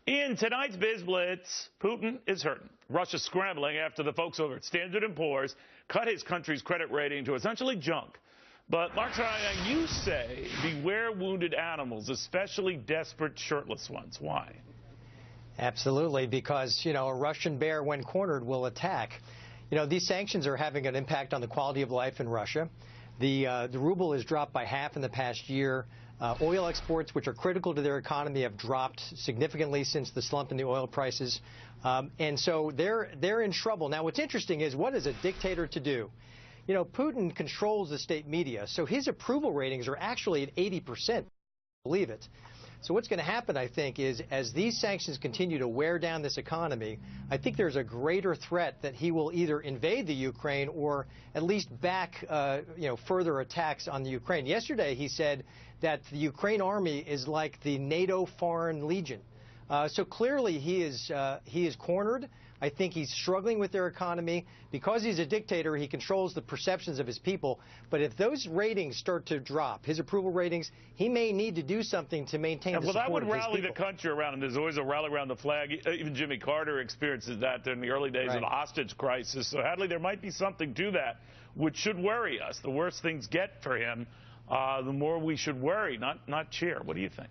In tonight's Biz Blitz, Putin is hurting. Russia's scrambling after the folks over at Standard & Poor's cut his country's credit rating to essentially junk. But, Mark, you say beware wounded animals, especially desperate shirtless ones. Why? Absolutely, because, a Russian bear, when cornered, will attack. These sanctions are having an impact on the quality of life in Russia. The ruble has dropped by half in the past year. Oil exports, which are critical to their economy, have dropped significantly since the slump in the oil prices. And so they're in trouble. Now, what's interesting is, what is a dictator to do? Putin controls the state media, so his approval ratings are actually at 80%. Believe it. So what's going to happen, I think, is as these sanctions continue to wear down this economy, I think there's a greater threat that he will either invade the Ukraine or at least back, further attacks on the Ukraine. Yesterday, he said that the Ukraine army is like the NATO Foreign Legion. So clearly, he is cornered. I think he's struggling with their economy. Because he's a dictator, he controls the perceptions of his people. But if those ratings start to drop, his approval ratings, he may need to do something to maintain the support of his people. Well, that would rally the country around him. There's always a rally around the flag. Even Jimmy Carter experiences that in the early days of the hostage crisis. So, Hadley, there might be something to that, which should worry us. The worse things get for him, the more we should worry, not cheer. What do you think?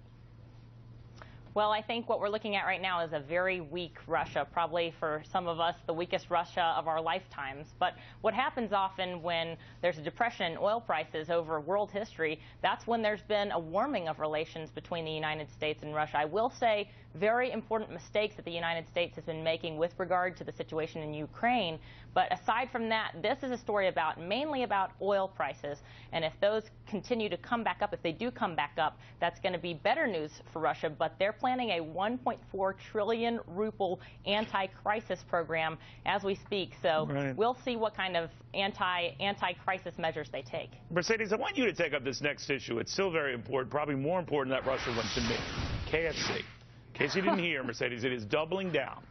Well, I think what we're looking at right now is a very weak Russia, probably for some of us the weakest Russia of our lifetimes. But what happens often when there's a depression in oil prices over world history, that's when there's been a warming of relations between the United States and Russia. I will say very important mistakes that the United States has been making with regard to the situation in Ukraine. But aside from that, this is a story mainly about oil prices. And if those continue to come back up, if they do come back up, that's going to be better news for Russia. But they're planning a 1.4 trillion ruble anti-crisis program as we speak. So we'll see what kind of anti-crisis measures they take. Mercedes, I want you to take up this next issue. It's still very important, probably more important that Russia went to me. KFC. In case you didn't hear, Mercedes, it is doubling down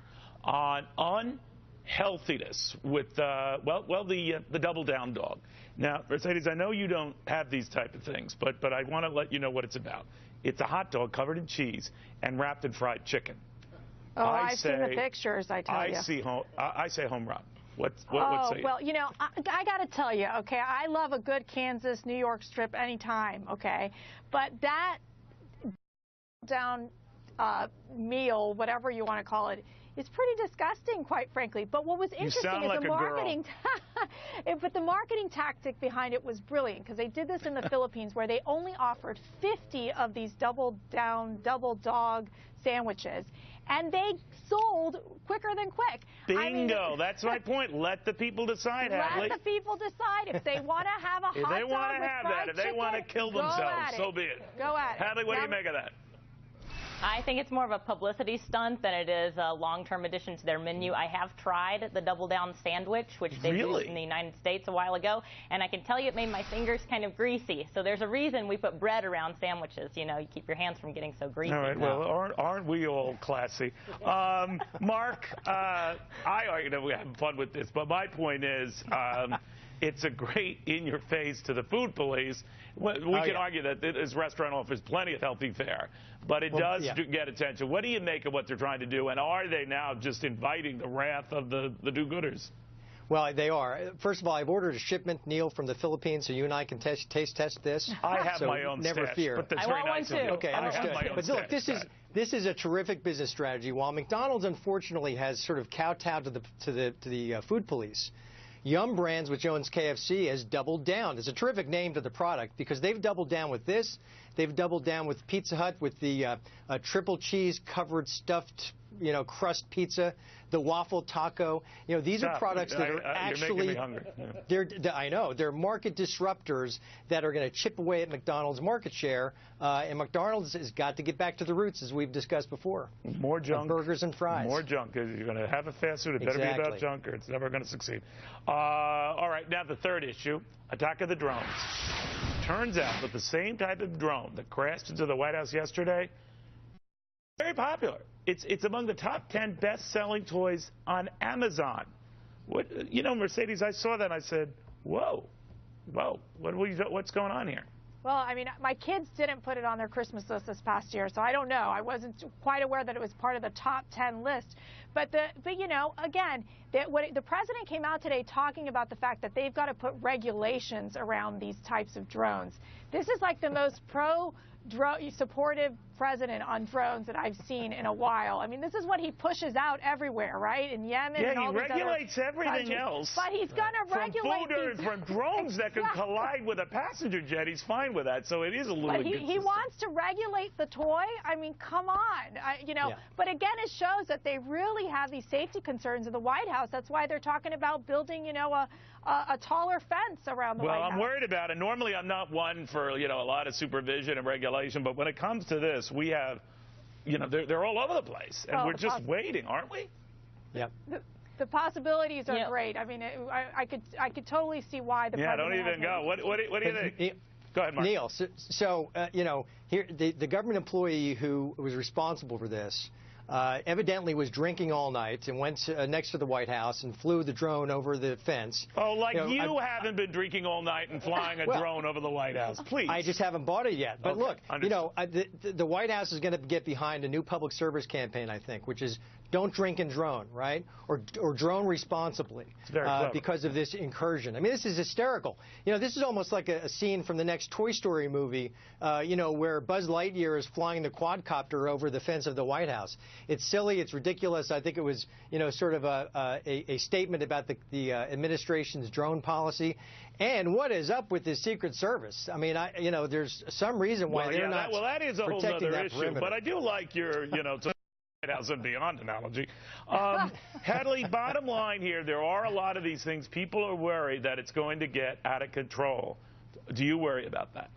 on unhealthiness with, the double down dog. Now, Mercedes, I know you don't have these type of things, but I want to let you know what it's about. It's a hot dog covered in cheese and wrapped in fried chicken. Oh, I've seen the pictures, I tell you. I say home run. What say you? Well, I got to tell you, okay, I love a good Kansas-New York strip anytime, okay? But that down meal, whatever you want to call it, is pretty disgusting, quite frankly. But what was interesting is the marketing. But the marketing tactic behind it was brilliant, because they did this in the Philippines, where they only offered 50 of these double dog sandwiches, and they sold quicker than quick. Bingo! That's my point. Let the people decide, Hadley. Let the people decide if they want to have a hot dog with fried chicken. If they want to have that, if they want to kill themselves, so be it. Go at it. Hadley, what do you make of that? I think it's more of a publicity stunt than it is a long-term addition to their menu. I have tried the Double Down sandwich, which they used in the United States a while ago, and I can tell you it made my fingers kind of greasy. So there's a reason we put bread around sandwiches. You keep your hands from getting so greasy. All right. Well, aren't we all classy? Mark, I argue that we're having fun with this, but my point is it's a great in-your-face to the food police. We can argue that this restaurant offers plenty of healthy fare, but it does get attention. What do you make of what they're trying to do, and are they now just inviting the wrath of the do-gooders? Well, they are. First of all, I've ordered a shipment, Neil, from the Philippines, so you and I can taste test this. I have my own never stash, fear. but that's very nice of you. Okay, understood. But look, this is a terrific business strategy. While McDonald's, unfortunately, has sort of kowtowed to the food police, Yum Brands, which owns KFC, has doubled down. It's a terrific name to the product, because they've doubled down with this. They've doubled down with Pizza Hut with the triple cheese covered stuffed crust pizza, the waffle taco. These are products that are actually. You're making me hungry. I know they're market disruptors that are going to chip away at McDonald's market share, and McDonald's has got to get back to the roots, as we've discussed before. More junk, burgers and fries. More junk. You're going to have a fast food. It better be about junk, or it's never going to succeed. All right, now the third issue: attack of the drones. Turns out that the same type of drone that crashed into the White House yesterday, very popular. It's among the top 10 best-selling toys on Amazon. Mercedes, I saw that and I said, whoa, what's going on here? Well, I mean, my kids didn't put it on their Christmas list this past year, so I don't know. I wasn't quite aware that it was part of the top 10 list. But you know, again, the president came out today talking about the fact that they've got to put regulations around these types of drones. This is like the most supportive president on drones that I've seen in a while. I mean, this is what he pushes out everywhere, right? In Yemen and all these other countries. Yeah, he regulates everything else. But he's going to regulate from drones that can collide with a passenger jet. He's fine with that, so it is a little inconsistent. He wants to regulate the toy. I mean, come on, you know. Yeah. But again, it shows that they really have these safety concerns in the White House. That's why they're talking about building, you know, a taller fence around the White House. Well, I'm worried about it. Normally, I'm not one for, you know, a lot of supervision and regulation, but when it comes to this, we have, you know, they're all over the place, and we're just waiting, aren't we? Yep. The possibilities are great. I mean, I could totally see why the president don't even go. What do you think? Go ahead, Mark. Neil, so you know, here the government employee who was responsible for this evidently was drinking all night and went next to the White House and flew the drone over the fence. Oh, like you haven't been drinking all night and flying a drone over the White House, please. I just haven't bought it yet. But look, you know, the White House is going to get behind a new public service campaign, I think, which is don't drink and drone, right? Or drone responsibly because of this incursion. I mean, this is hysterical. You know, this is almost like a scene from the next Toy Story movie, you know, where Buzz Lightyear is flying the quadcopter over the fence of the White House. It's silly. It's ridiculous. I think it was, you know, sort of a statement about the administration's drone policy. And what is up with the Secret Service? I mean, you know, there's some reason why they're not that is a whole other issue. Perimeter. But I do like your, you know, White House and beyond analogy. Hadley, bottom line here, there are a lot of these things. People are worried that it's going to get out of control. Do you worry about that?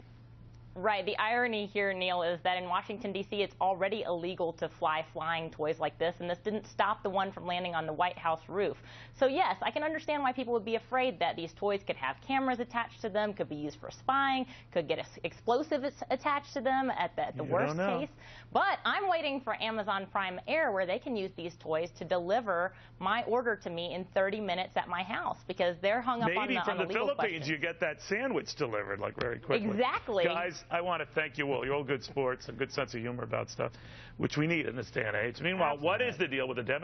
Right. The irony here, Neil, is that in Washington, D.C., it's already illegal to fly flying toys like this, and this didn't stop the one from landing on the White House roof. So, yes, I can understand why people would be afraid that these toys could have cameras attached to them, could be used for spying, could get explosives attached to them at the worst case. But I'm waiting for Amazon Prime Air, where they can use these toys to deliver my order to me in 30 minutes at my house, because they're hung up on the legal Maybe from the Philippines questions. You get that sandwich delivered, like, very quickly. Exactly. Guys, I want to thank you all. You're all good sports, a good sense of humor about stuff, which we need in this day and age. Meanwhile, what is the deal with the Democrats?